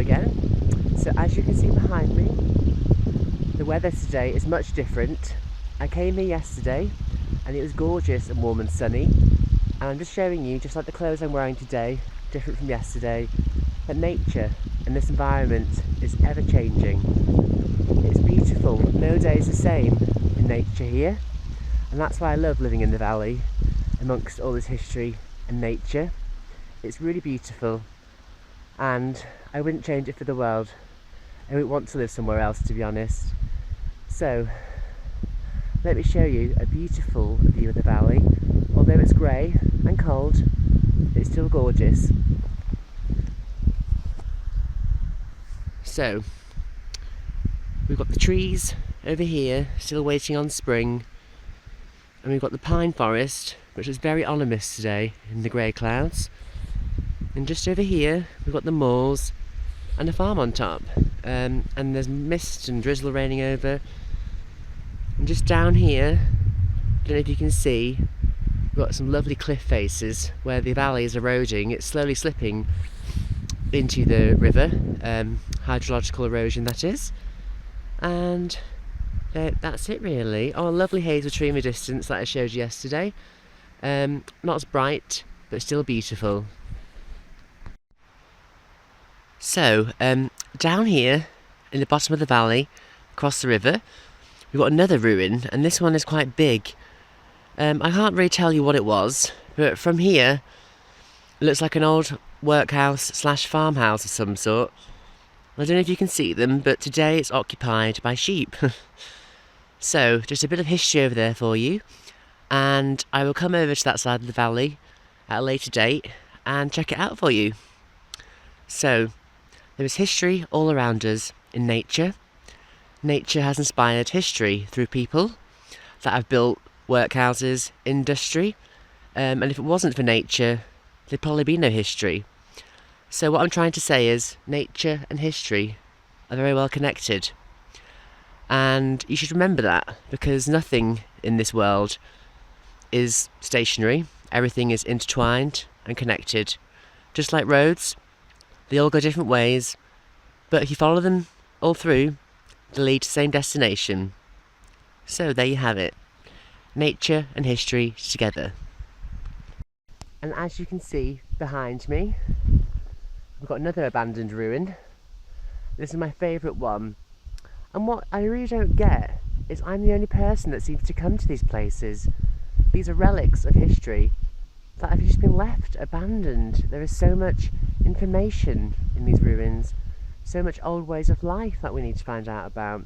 again. So as you can see behind me, the weather today is much different. I came here yesterday and it was gorgeous and warm and sunny, and I'm just showing you, just like the clothes I'm wearing today, different from yesterday, that nature and this environment is ever changing. It's beautiful, no day is the same in nature here, and that's why I love living in the valley amongst all this history and nature. It's really beautiful, and I wouldn't change it for the world. I wouldn't want to live somewhere else, to be honest. So let me show you a beautiful view of the valley. Although it's grey and cold, it's still gorgeous. So we've got the trees over here still waiting on spring, and we've got the pine forest, which is very ominous today in the grey clouds. And just over here we've got the moors and a farm on top, and there's mist and drizzle raining over. And just down here, I don't know if you can see, we've got some lovely cliff faces where the valley is eroding. It's slowly slipping into the river, hydrological erosion that is. And that's it really. Oh, a lovely hazel tree in the distance that I showed you yesterday. Not as bright, but still beautiful. So, down here in the bottom of the valley, across the river, we've got another ruin, and this one is quite big. I can't really tell you what it was, but from here, it looks like an old workhouse slash farmhouse of some sort. I don't know if you can see them, but today it's occupied by sheep. So, just a bit of history over there for you, and I will come over to that side of the valley at a later date and check it out for you. So, there is history all around us in nature. Nature has inspired history through people that have built workhouses, industry, and if it wasn't for nature, there'd probably be no history. So what I'm trying to say is, nature and history are very well connected. And you should remember that, because nothing in this world is stationary. Everything is intertwined and connected. Just like roads, they all go different ways, but if you follow them all through, they lead to the same destination. So there you have it. Nature and history together. And as you can see behind me, we've got another abandoned ruin. This is my favourite one. And what I really don't get is I'm the only person that seems to come to these places. These are relics of history that have just been left abandoned. There is so much information in these ruins, so much old ways of life that we need to find out about.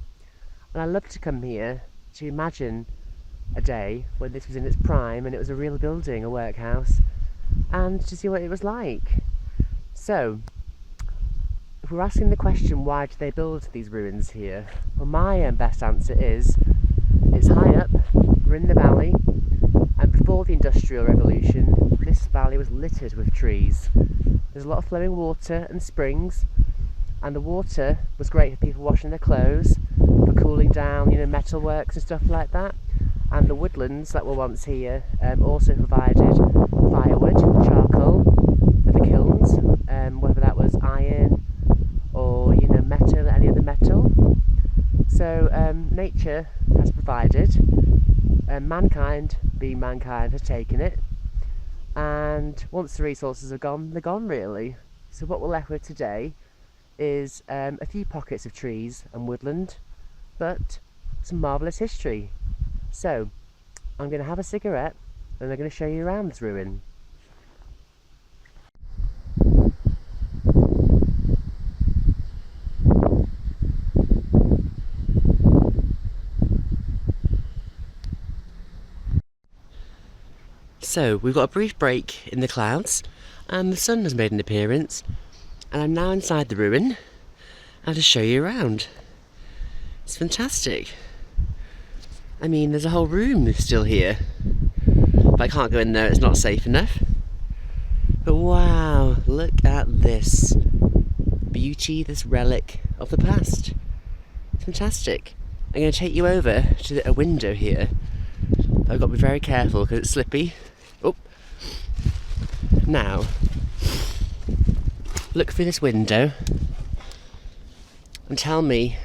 And I love to come here to imagine a day when this was in its prime and it was a real building, a workhouse, and to see what it was like. So, if we're asking the question, why did they build these ruins here? Well, my best answer is, it's high up, we're in the valley, and before the Industrial Revolution, this valley was littered with trees. There's a lot of flowing water and springs, and the water was great for people washing their clothes, for cooling down, metalworks and stuff like that. And the woodlands that were once here also provided firewood, charcoal for the kilns, whether that was iron or metal, any other metal. So nature has provided, mankind, being mankind, has taken it, and once the resources are gone, they're gone really. So what we're left with today is a few pockets of trees and woodland, but some marvellous history. So, I'm going to have a cigarette and I'm going to show you around this ruin. So, we've got a brief break in the clouds and the sun has made an appearance, and I'm now inside the ruin and I'll just show you around. It's fantastic. I mean, there's a whole room still here, but I can't go in there, it's not safe enough. But wow, look at this beauty, this relic of the past. It's fantastic. I'm going to take you over to a window here. I've got to be very careful because it's slippy. Oh. Now, look through this window and tell me,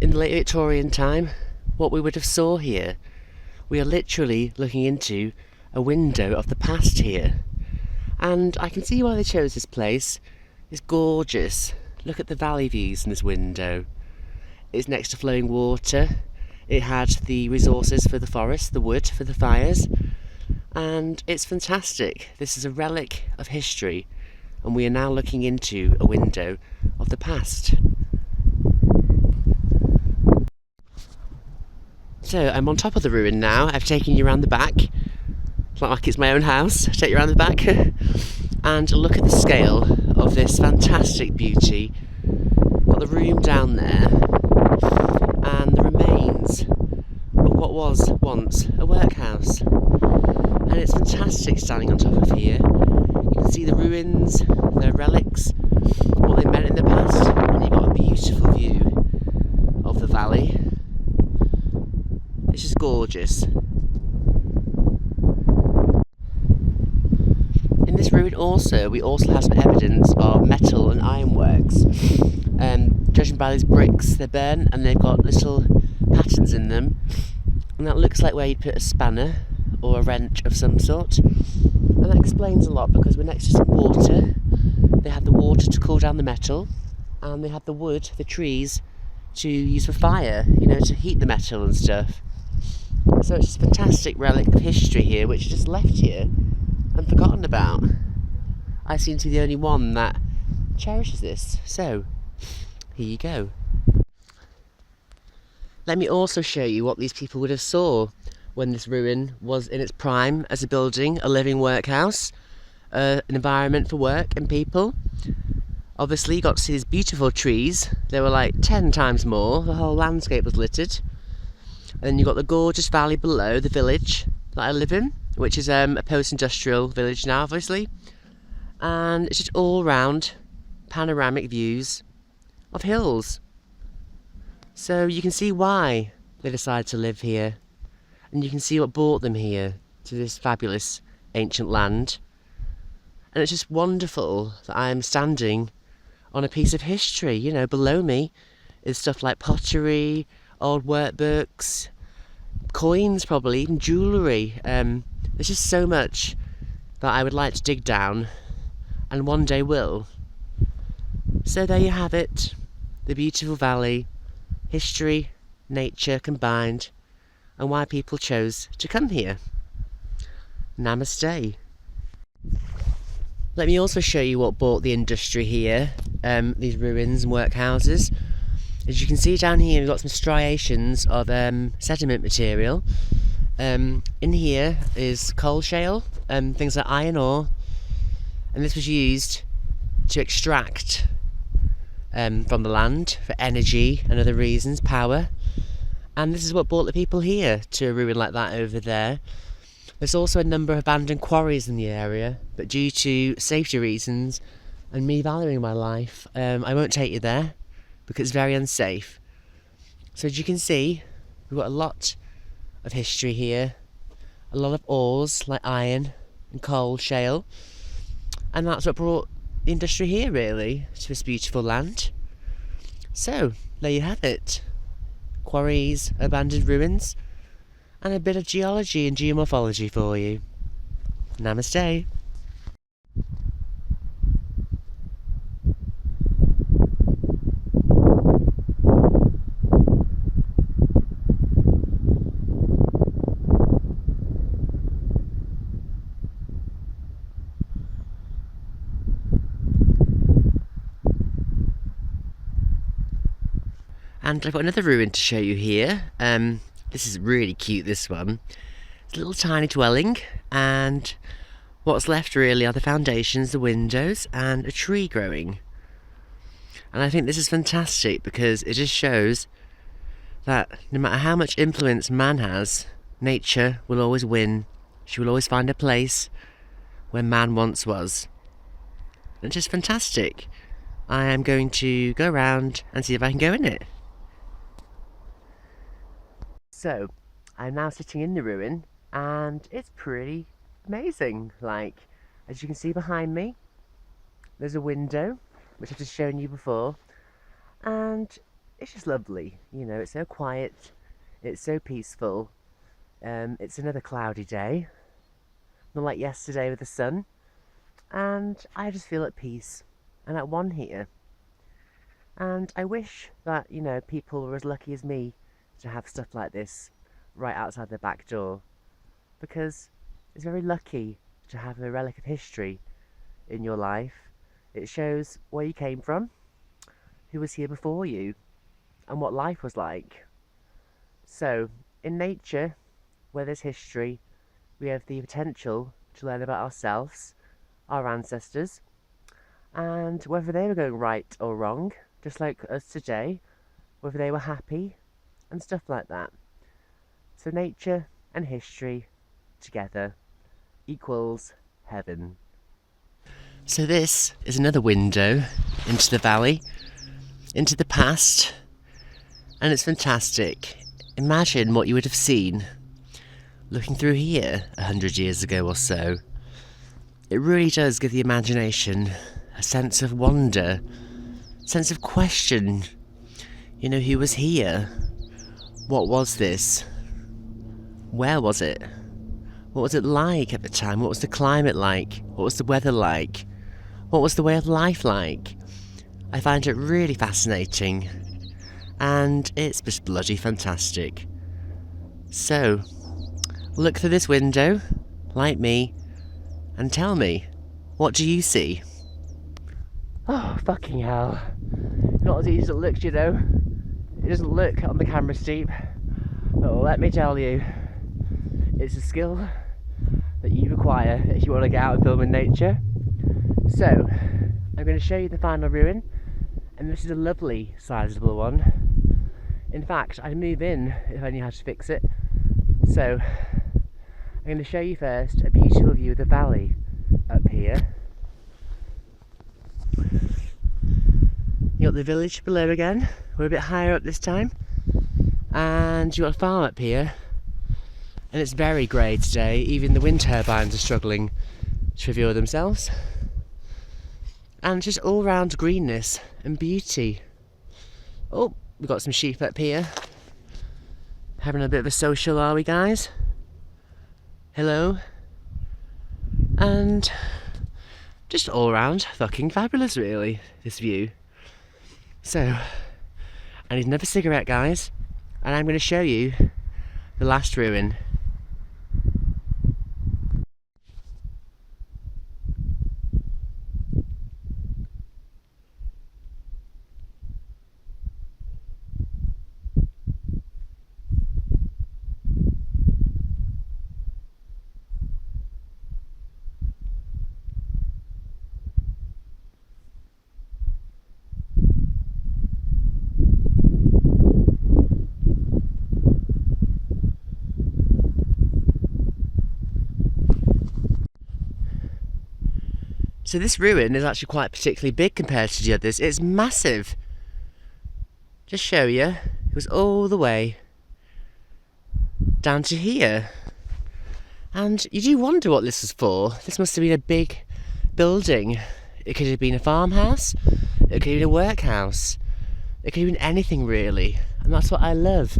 in the late Victorian time, what we would have saw here. We are literally looking into a window of the past here. And I can see why they chose this place. It's gorgeous. Look at the valley views from this window. It's next to flowing water. It had the resources for the forest, the wood for the fires. And it's fantastic. This is a relic of history. And we are now looking into a window of the past. So I'm on top of the ruin now. I've taken you around the back. It's not like it's my own house. Take you around the back and look at the scale of this fantastic beauty. Got the room down there and the remains of what was once a workhouse. And it's fantastic standing on top of here. You can see the ruins, the relics, what they meant in the past, and you've got a beautiful view of the valley. It's just gorgeous. In this ruin we also have some evidence of metal and ironworks. Judging by these bricks, they're burnt and they've got little patterns in them, and that looks like where you'd put a spanner or a wrench of some sort. And that explains a lot, because we're next to some water. They had the water to cool down the metal, and they had the wood, the trees, to use for fire, you know, to heat the metal and stuff. So it's just a fantastic relic of history here, which is just left here and forgotten about. I seem to be the only one that cherishes this, so here you go. Let me also show you what these people would have saw when this ruin was in its prime as a building, a living workhouse, an environment for work and people. Obviously you got to see these beautiful trees. There were like 10 times more. The whole landscape was littered. And then you've got the gorgeous valley below, the village that I live in, which is a post-industrial village now, obviously. And it's just all round panoramic views of hills. So you can see why they decided to live here. And you can see what brought them here to this fabulous ancient land. And it's just wonderful that I'm standing on a piece of history. You know, below me is stuff like pottery, old workbooks, coins probably, even jewellery. There's just so much that I would like to dig down, and one day will. So there you have it, the beautiful valley, history, nature combined, and why people chose to come here. Namaste. Let me also show you what brought the industry here, these ruins and workhouses. As you can see down here, we've got some striations of sediment material. In here is coal shale, things like iron ore, and this was used to extract from the land for energy and other reasons, power. And this is what brought the people here to a ruin like that over there. There's also a number of abandoned quarries in the area, but due to safety reasons and me valuing my life, I won't take you there because it's very unsafe. So as you can see, we've got a lot of history here, a lot of ores like iron and coal, shale, and that's what brought the industry here really, to this beautiful land. So there you have it, quarries, abandoned ruins, and a bit of geology and geomorphology for you. Namaste. And I've got another ruin to show you here. This is really cute, this one. It's a little tiny dwelling, and what's left really are the foundations, the windows, and a tree growing. And I think this is fantastic because it just shows that no matter how much influence man has, nature will always win. She will always find a place where man once was. And it's just fantastic. I am going to go around and see if I can go in it. So, I'm now sitting in the ruin, and it's pretty amazing. Like, as you can see behind me, there's a window, which I've just shown you before, And it's just lovely, you know, it's so quiet, it's so peaceful. It's another cloudy day, not like yesterday with the sun, and I just feel at peace and at one here. And I wish that, you know, people were as lucky as me to have stuff like this right outside their back door, because it's very lucky to have a relic of history in your life. It shows where you came from, who was here before you, and what life was like. So, in nature, where there's history, we have the potential to learn about ourselves, our ancestors, and whether they were going right or wrong, just like us today, whether they were happy, and stuff like that. So nature and history together equals heaven. So this is another window into the valley, into the past, and it's fantastic. Imagine what you would have seen looking through here 100 years ago or so. It really does give the imagination a sense of wonder, sense of question. You know, who was here? What was this? Where was it? What was it like at the time? What was the climate like? What was the weather like? What was the way of life like? I find it really fascinating, and it's just bloody fantastic. So, look through this window, like me, and tell me, what do you see? Oh, fucking hell. Not as easy as it looks, you know. It doesn't look on the camera steep, but let me tell you, it's a skill that you require if you want to get out and film in nature. So, I'm going to show you the final ruin, and this is a lovely sizable one. In fact, I'd move in if I knew how to fix it. So, I'm going to show you first a beautiful view of the valley up here. You got the village below again. We're a bit higher up this time, and you got a farm up here, and it's very grey today. Even the wind turbines are struggling to reveal themselves, and just all round greenness and beauty. Oh, we've got some sheep up here, having a bit of a social, are we guys? Hello. And just all round fucking fabulous, really, this view. So, I need another cigarette, guys, and I'm going to show you the last ruin. So this ruin is actually quite particularly big compared to the others. It's massive. Just show you, it was all the way down to here. And you do wonder what this was for. This must have been a big building. It could have been a farmhouse, it could have been a workhouse, it could have been anything really. And that's what I love.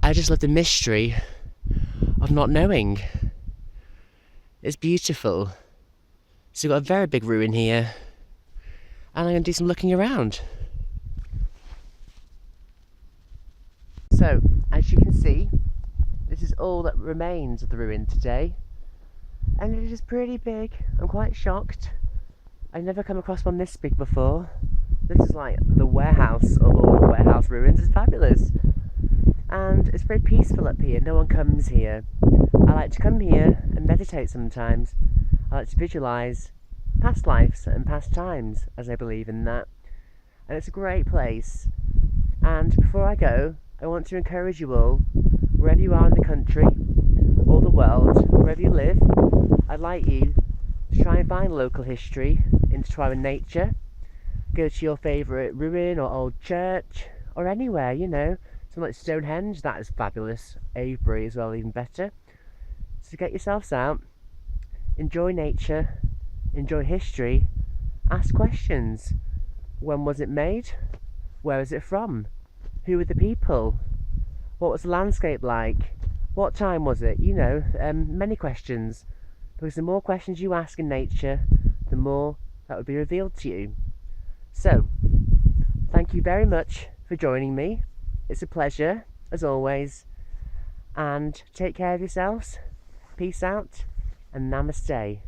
I just love the mystery of not knowing. It's beautiful. So we've got a very big ruin here, and I'm going to do some looking around. So, as you can see, this is all that remains of the ruin today, and it is pretty big. I'm quite shocked. I've never come across one this big before. This is like the warehouse of all the warehouse ruins. It's fabulous, and it's very peaceful up here. No one comes here. I like to come here and meditate sometimes. I like to visualise past lives and past times, as I believe in that. And it's a great place. And before I go, I want to encourage you all, wherever you are in the country, or the world, wherever you live, I'd like you to try and find local history, intertwined with nature. Go to your favourite ruin or old church, or anywhere, you know. Something like Stonehenge, that is fabulous. Avebury as well, even better. So get yourselves out. Enjoy nature, enjoy history, ask questions. When was it made? Where was it from? Who were the people? What was the landscape like? What time was it? You know, many questions. Because the more questions you ask in nature, the more that would be revealed to you. So, thank you very much for joining me. It's a pleasure, as always. And take care of yourselves. Peace out and namaste.